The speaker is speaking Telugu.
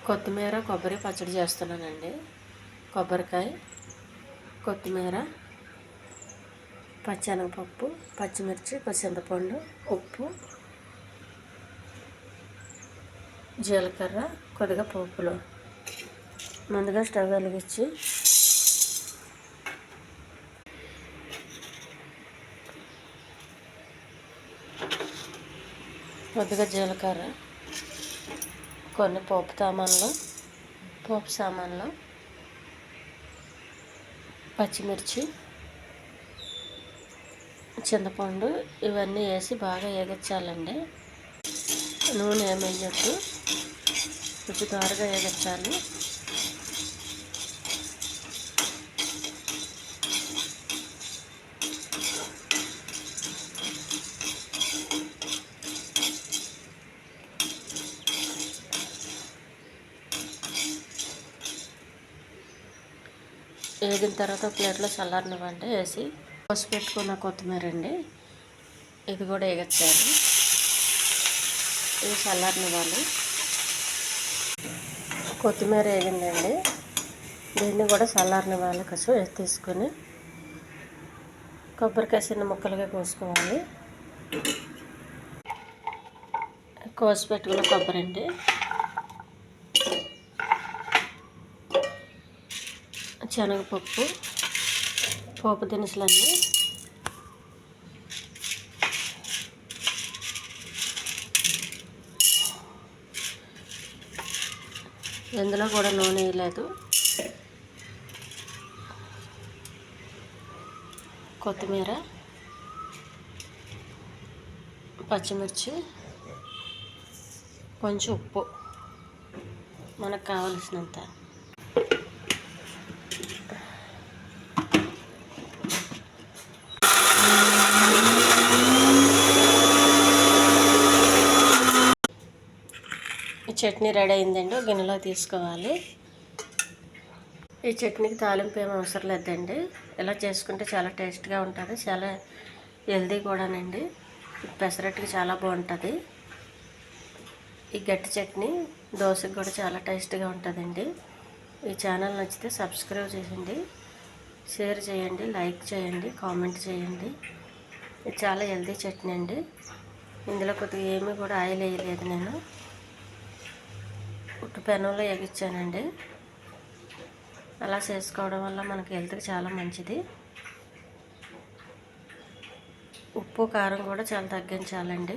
కొత్తిమీర కొబ్బరి పచ్చడి చేస్తున్నానండి. కొబ్బరికాయ, కొత్తిమీర, పచ్చెనగపప్పు, పచ్చిమిర్చి, చింతపండు, ఉప్పు, జీలకర్ర, కొద్దిగా పోపులు. ముందుగా స్టవ్ వెలిగించి కొద్దిగా జీలకర్ర, కొన్ని పోపు సామాన్లు, పచ్చిమిర్చి, చింతపండు ఇవన్నీ వేసి బాగా వేగించాలండి. నూనె ఏమి వేయద్దు, కొంచెం దోరగా వేగించాలి. వేగిన తర్వాత ప్లేట్లో చల్లారనివ్వండి. వేసి కోసి పెట్టుకున్న కొత్తిమీర అండి, ఇది కూడా వేగించాలి. ఇది చల్లారనివ్వాలి. కొత్తిమీర వేగిందండి, దీన్ని కూడా చల్లారనివ్వాలి. కొంచెం తీసుకొని కొబ్బరికాయ చిన్న ముక్కలుగా కోసుకోవాలి. కోసి పెట్టుకున్న కొబ్బరి అండి, శనగపప్పు, పోపు దినుసులన్నీ, ఎందులో కూడా నూనె వేయలేదు. కొత్తిమీర, పచ్చిమిర్చి, కొంచెం ఉప్పు మనకు కావలసినంత. ఈ చట్నీ రెడీ అయిందండి, గిన్నెలో తీసుకోవాలి. ఈ చట్నీకి తాలింపు ఏమి అవసరం లేదండి. ఇలా చేసుకుంటే చాలా టేస్ట్గా ఉంటుంది, చాలా హెల్దీ కూడానండి. పెసరట్టుకి చాలా బాగుంటుంది. ఈ గట్టి చట్నీ దోశకి కూడా చాలా టేస్ట్గా ఉంటుందండి. ఈ ఛానల్ నచ్చితే సబ్స్క్రైబ్ చేయండి, షేర్ చేయండి, లైక్ చేయండి, కామెంట్ చేయండి. ఇది చాలా హెల్దీ చట్నీ అండి. ఇందులో కొద్దిగా ఏమీ కూడా ఆయిల్ వేయలేదు, నేను ఉట్టు పెనంలో ఎగిచ్చానండి. అలా చేసుకోవడం వల్ల మనకి హెల్త్కి చాలా మంచిది. ఉప్పు కారం కూడా చాలా తగ్గించాలండి.